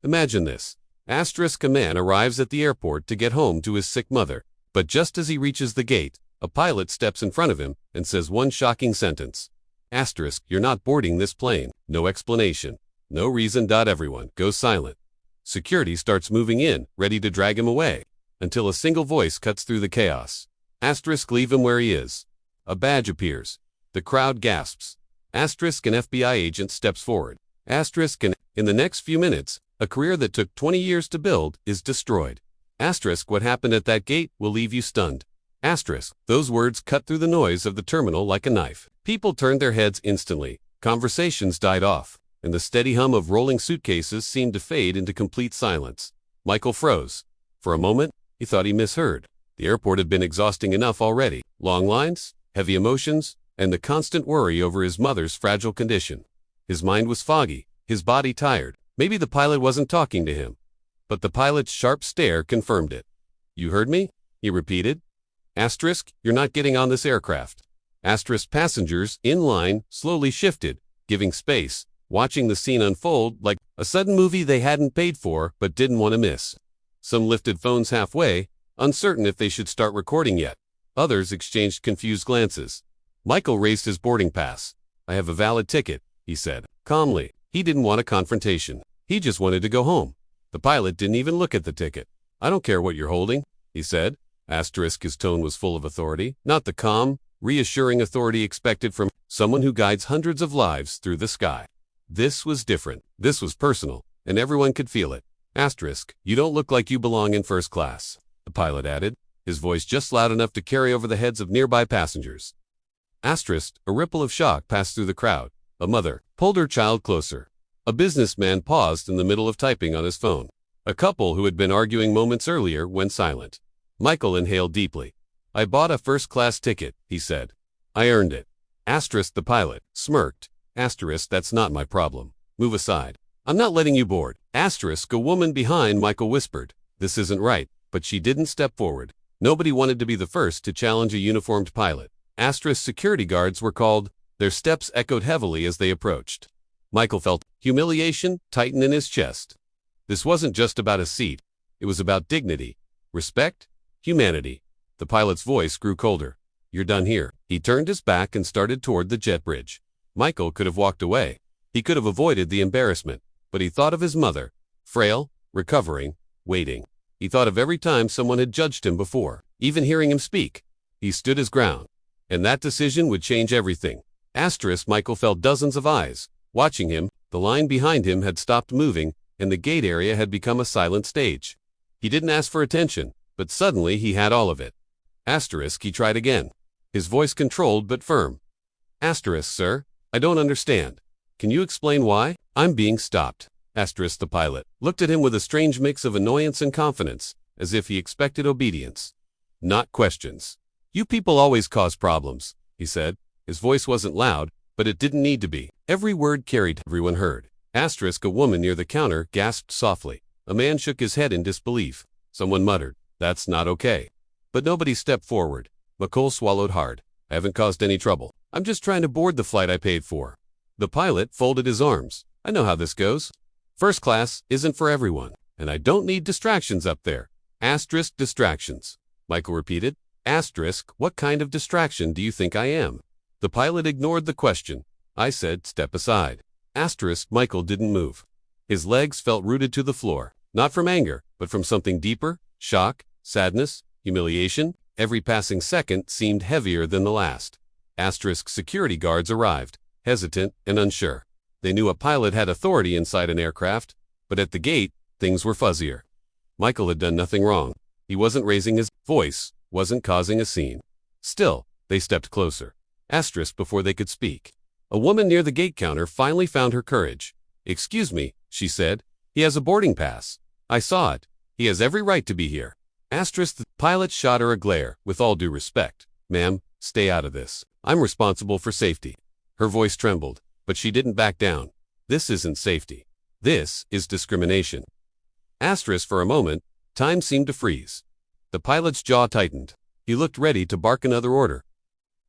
Imagine this. Asterisk a man arrives at the airport to get home to his sick mother, but just as he reaches the gate, a pilot steps in front of him and says one shocking sentence. Asterisk, you're not boarding this plane. No explanation. No reason. Everyone goes silent. Security starts moving in, ready to drag him away, until a single voice cuts through the chaos. Asterisk, leave him where he is. A badge appears. The crowd gasps. Asterisk, an FBI agent steps forward. Asterisk, and in the next few minutes, a career that took 20 years to build is destroyed. Asterisk, what happened at that gate will leave you stunned. Asterisk, those words cut through the noise of the terminal like a knife. People turned their heads instantly. Conversations died off, and the steady hum of rolling suitcases seemed to fade into complete silence. Michael froze. For a moment, he thought he misheard. The airport had been exhausting enough already. Long lines, heavy emotions, and the constant worry over his mother's fragile condition. His mind was foggy, his body tired. Maybe the pilot wasn't talking to him. But the pilot's sharp stare confirmed it. You heard me? He repeated. Asterisk, you're not getting on this aircraft. Asterisk, passengers, in line, slowly shifted, giving space, watching the scene unfold like a sudden movie they hadn't paid for but didn't want to miss. Some lifted phones halfway, uncertain if they should start recording yet. Others exchanged confused glances. Michael raised his boarding pass. I have a valid ticket, he said, calmly. He didn't want a confrontation. He just wanted to go home. The pilot didn't even look at the ticket. I don't care what you're holding, he said. Asterisk, his tone was full of authority, not the calm, reassuring authority expected from someone who guides hundreds of lives through the sky. This was different. This was personal, and everyone could feel it. Asterisk, you don't look like you belong in first class, the pilot added, his voice just loud enough to carry over the heads of nearby passengers. Asterisk, a ripple of shock passed through the crowd. A mother pulled her child closer. A businessman paused in the middle of typing on his phone. A couple who had been arguing moments earlier went silent. Michael inhaled deeply. I bought a first-class ticket, he said. I earned it. Asterisk, the pilot smirked. Asterisk, that's not my problem. Move aside. I'm not letting you board. Asterisk, a woman behind Michael whispered. This isn't right, but she didn't step forward. Nobody wanted to be the first to challenge a uniformed pilot. Asterisk, security guards were called. Their steps echoed heavily as they approached. Michael felt humiliation tighten in his chest. This wasn't just about a seat. It was about dignity, respect, humanity. The pilot's voice grew colder. You're done here. He turned his back and started toward the jet bridge. Michael could have walked away. He could have avoided the embarrassment, but he thought of his mother, frail, recovering, waiting. He thought of every time someone had judged him before, even hearing him speak. He stood his ground, and that decision would change everything. Asterisk, Michael felt dozens of eyes watching him. The line behind him had stopped moving, and the gate area had become a silent stage. He didn't ask for attention, but suddenly he had all of it. Asterisk, he tried again. His voice controlled but firm. Asterisk, sir, I don't understand. Can you explain why? I'm being stopped. Asterisk, the pilot looked at him with a strange mix of annoyance and confidence, as if he expected obedience, not questions. You people always cause problems, he said. His voice wasn't loud, but it didn't need to be. Every word carried. Everyone heard. Asterisk, a woman near the counter gasped softly. A man shook his head in disbelief. Someone muttered, that's not okay. But nobody stepped forward. McCall swallowed hard. I haven't caused any trouble. I'm just trying to board the flight I paid for. The pilot folded his arms. I know how this goes. First class isn't for everyone, and I don't need distractions up there. Asterisk, distractions. Michael repeated. Asterisk, what kind of distraction do you think I am? The pilot ignored the question. I said, step aside. Asterisk, Michael didn't move. His legs felt rooted to the floor, not from anger, but from something deeper, shock, sadness, humiliation. Every passing second seemed heavier than the last. Asterisk, security guards arrived, hesitant and unsure. They knew a pilot had authority inside an aircraft, but at the gate, things were fuzzier. Michael had done nothing wrong. He wasn't raising his voice, wasn't causing a scene. Still, they stepped closer. Asterisk, before they could speak. A woman near the gate counter finally found her courage. Excuse me, she said. He has a boarding pass. I saw it. He has every right to be here. Asterisk, the pilot shot her a glare. With all due respect, ma'am, stay out of this. I'm responsible for safety. Her voice trembled, but she didn't back down. This isn't safety. This is discrimination. Asterisk, for a moment, time seemed to freeze. The pilot's jaw tightened. He looked ready to bark another order.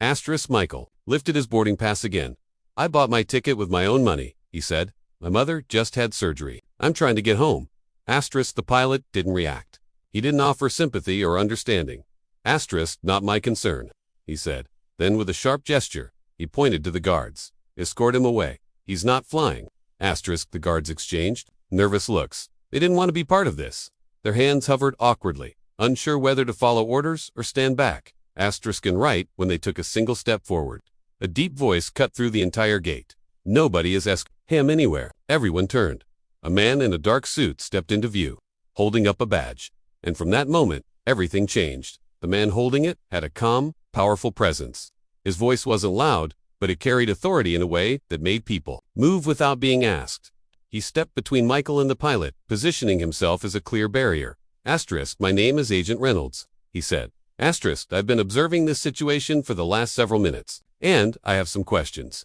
Asterisk, Michael lifted his boarding pass again. I bought my ticket with my own money, he said. My mother just had surgery. I'm trying to get home. Asterisk, the pilot didn't react. He didn't offer sympathy or understanding. Asterisk, not my concern, he said. Then with a sharp gesture, he pointed to the guards. Escort him away. He's not flying. Asterisk, the guards exchanged nervous looks. They didn't want to be part of this. Their hands hovered awkwardly, unsure whether to follow orders or stand back. Asterisk and right when they took a single step forward. A deep voice cut through the entire gate. Nobody is him anywhere. Everyone turned. A man in a dark suit stepped into view, holding up a badge. And from that moment, everything changed. The man holding it had a calm, powerful presence. His voice wasn't loud, but it carried authority in a way that made people move without being asked. He stepped between Michael and the pilot, positioning himself as a clear barrier. Asterisk, my name is Agent Reynolds, he said. Asterisk, I've been observing this situation for the last several minutes, and I have some questions.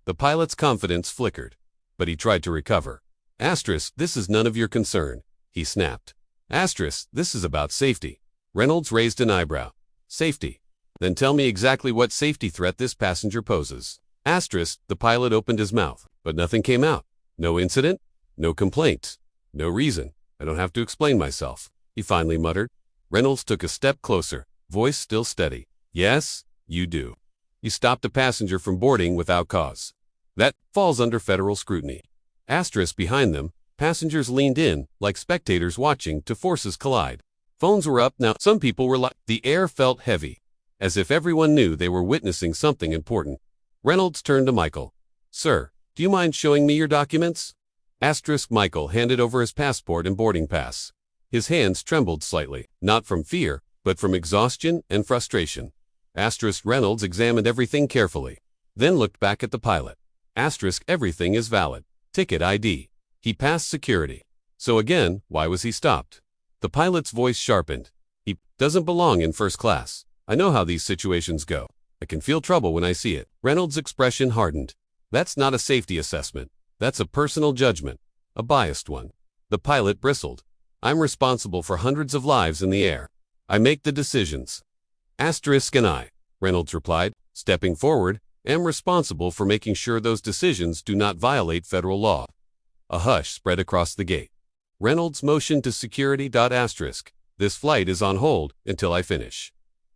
The pilot's confidence flickered, but he tried to recover. Asterisk, this is none of your concern, he snapped. Asterisk, this is about safety. Reynolds raised an eyebrow. Safety. Then tell me exactly what safety threat this passenger poses. Asterisk, the pilot opened his mouth, but nothing came out. No incident, no complaints, no reason. I don't have to explain myself, he finally muttered. Reynolds took a step closer, voice still steady. Yes, you do. You stopped a passenger from boarding without cause. That falls under federal scrutiny. Asterisk, behind them, passengers leaned in, like spectators watching two forces collide. Phones were up now. Some people were like, the air felt heavy, as if everyone knew they were witnessing something important. Reynolds turned to Michael. Sir, do you mind showing me your documents? Asterisk, Michael handed over his passport and boarding pass. His hands trembled slightly, not from fear, but from exhaustion and frustration. Asterisk, Reynolds examined everything carefully, then looked back at the pilot. Asterisk, everything is valid. Ticket ID. He passed security. So again, why was he stopped? The pilot's voice sharpened. He doesn't belong in first class. I know how these situations go. I can feel trouble when I see it. Reynolds' expression hardened. That's not a safety assessment. That's a personal judgment. A biased one. The pilot bristled. I'm responsible for hundreds of lives in the air. I make the decisions. Asterisk and I, Reynolds replied, stepping forward, am responsible for making sure those decisions do not violate federal law. A hush spread across the gate. Reynolds motioned to security. Asterisk. This flight is on hold until I finish.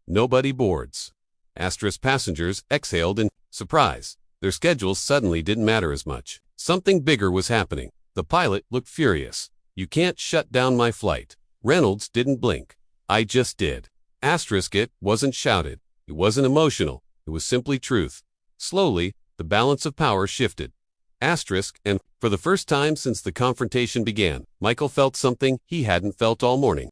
Nobody boards. Asterisk, passengers exhaled in surprise. Their schedules suddenly didn't matter as much. Something bigger was happening. The pilot looked furious. You can't shut down my flight. Reynolds didn't blink. I just did. Asterisk, it wasn't shouted. It wasn't emotional. It was simply truth. Slowly, the balance of power shifted. Asterisk, and for the first time since the confrontation began, Michael felt something he hadn't felt all morning.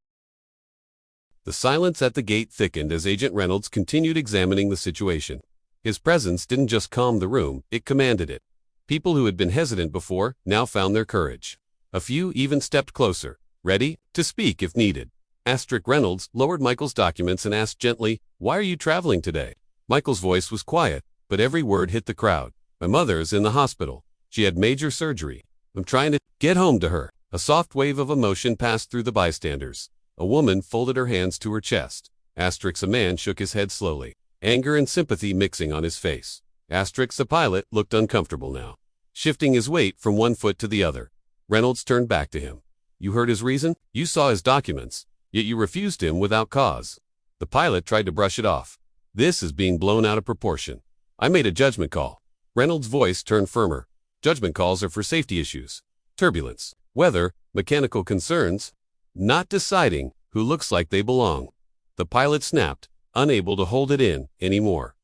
The silence at the gate thickened as Agent Reynolds continued examining the situation. His presence didn't just calm the room, it commanded it. People who had been hesitant before now found their courage. A few even stepped closer, ready to speak if needed. Asterisk, Reynolds lowered Michael's documents and asked gently, why are you traveling today? Michael's voice was quiet, but every word hit the crowd. My mother is in the hospital. She had major surgery. I'm trying to get home to her. A soft wave of emotion passed through the bystanders. A woman folded her hands to her chest. Asterisk, a man shook his head slowly, anger and sympathy mixing on his face. Asterisk, the pilot looked uncomfortable now, shifting his weight from one foot to the other. Reynolds turned back to him. You heard his reason? You saw his documents, yet you refused him without cause. The pilot tried to brush it off. This is being blown out of proportion. I made a judgment call. Reynolds' voice turned firmer. Judgment calls are for safety issues, turbulence, weather, mechanical concerns, not deciding who looks like they belong. The pilot snapped, unable to hold it in anymore.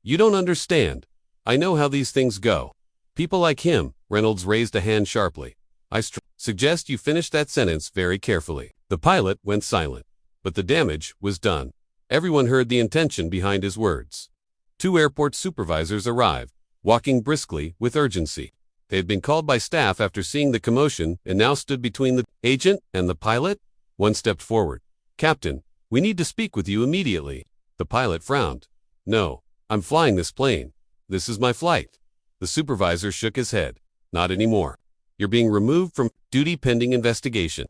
You don't understand. I know how these things go. People like him, Reynolds raised a hand sharply. I suggest you finish that sentence very carefully. The pilot went silent, but the damage was done. Everyone heard the intention behind his words. 2 airport supervisors arrived, walking briskly with urgency. They had been called by staff after seeing the commotion and now stood between the agent and the pilot. One stepped forward. Captain, we need to speak with you immediately. The pilot frowned. No, I'm flying this plane. This is my flight. The supervisor shook his head. Not anymore. You're being removed from duty pending investigation.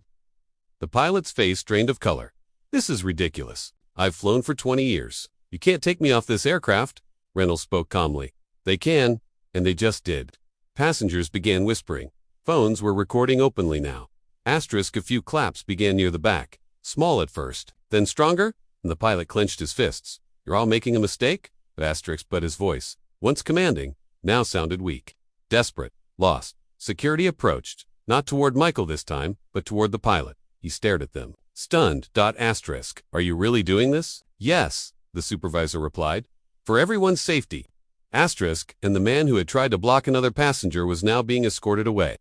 The pilot's face drained of color. This is ridiculous. I've flown for 20 years. You can't take me off this aircraft. Reynolds spoke calmly. They can, and they just did. Passengers began whispering. Phones were recording openly now. Asterisk, a few claps began near the back. Small at first, then stronger, and the pilot clenched his fists. You're all making a mistake? Asterisk, but his voice, once commanding, now sounded weak. Desperate, lost. Security approached, not toward Michael this time, but toward the pilot. He stared at them. Stunned. Asterisk, are you really doing this? Yes, the supervisor replied. For everyone's safety. Asterisk, and the man who had tried to block another passenger was now being escorted away.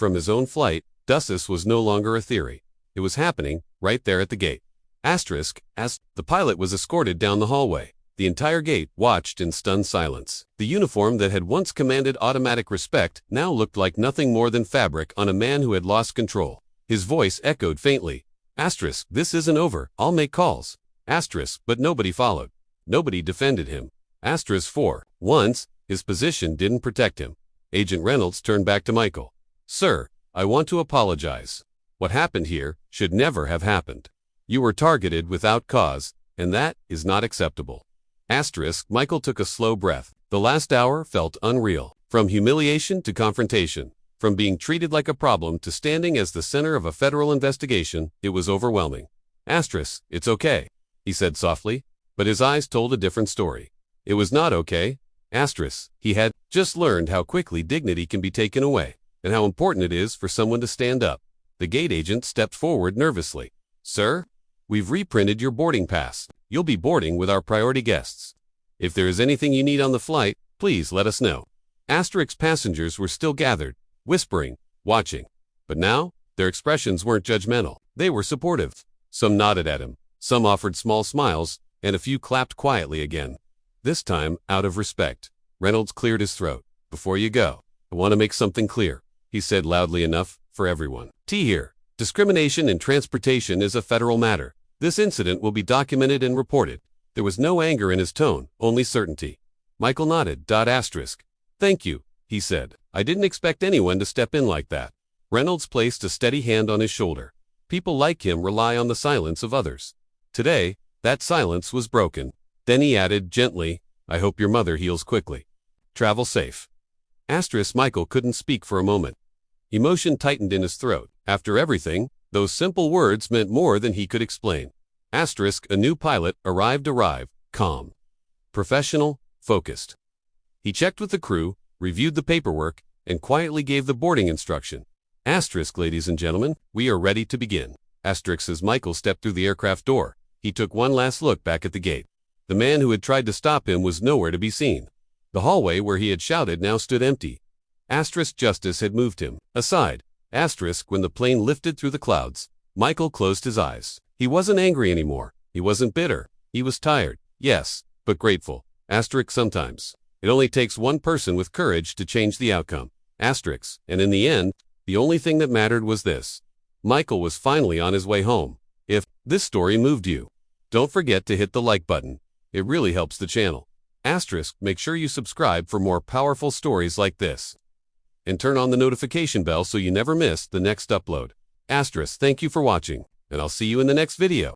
From his own flight, this was no longer a theory. It was happening, right there at the gate. Asterisk, as the pilot was escorted down the hallway. The entire gate watched in stunned silence. The uniform that had once commanded automatic respect now looked like nothing more than fabric on a man who had lost control. His voice echoed faintly. Asterisk, this isn't over. I'll make calls. Asterisk, but nobody followed. Nobody defended him. Asterisk 4. Once, his position didn't protect him. Agent Reynolds turned back to Michael. Sir, I want to apologize. What happened here should never have happened. You were targeted without cause, and that is not acceptable. Asterisk, Michael took a slow breath. The last hour felt unreal. From humiliation to confrontation, from being treated like a problem to standing as the center of a federal investigation, it was overwhelming. Asterisk, it's okay, he said softly, but his eyes told a different story. It was not okay. Asterisk, he had just learned how quickly dignity can be taken away, and how important it is for someone to stand up. The gate agent stepped forward nervously. Sir, we've reprinted your boarding pass. You'll be boarding with our priority guests. If there is anything you need on the flight, please let us know. Asterisk passengers were still gathered, whispering, watching. But now, their expressions weren't judgmental. They were supportive. Some nodded at him, some offered small smiles, and a few clapped quietly again. This time, out of respect. Reynolds cleared his throat. Before you go, I want to make something clear, he said loudly enough for everyone. Here. Discrimination in transportation is a federal matter. This incident will be documented and reported. There was no anger in his tone, only certainty. Michael nodded. Asterisk. Thank you, he said. I didn't expect anyone to step in like that. Reynolds placed a steady hand on his shoulder. People like him rely on the silence of others. Today, that silence was broken. Then he added gently, I hope your mother heals quickly. Travel safe. Asterisk, Michael couldn't speak for a moment. Emotion tightened in his throat. After everything, those simple words meant more than he could explain. Asterisk, a new pilot arrived, calm, professional, focused. He checked with the crew, reviewed the paperwork, and quietly gave the boarding instruction. Asterisk, ladies and gentlemen, we are ready to begin. Asterisk, as Michael stepped through the aircraft door, he took one last look back at the gate. The man who had tried to stop him was nowhere to be seen. The hallway where he had shouted now stood empty. Asterisk, justice had moved him aside. Asterisk, when the plane lifted through the clouds, Michael closed his eyes. He wasn't angry anymore. He wasn't bitter. He was tired, yes, but grateful. Asterisk, sometimes it only takes one person with courage to change the outcome. Asterisk, and in the end, the only thing that mattered was this. Michael was finally on his way home. If this story moved you, don't forget to hit the like button. It really helps the channel. Asterisk, make sure you subscribe for more powerful stories like this. And turn on the notification bell so you never miss the next upload. Asterisk, thank you for watching, and I'll see you in the next video.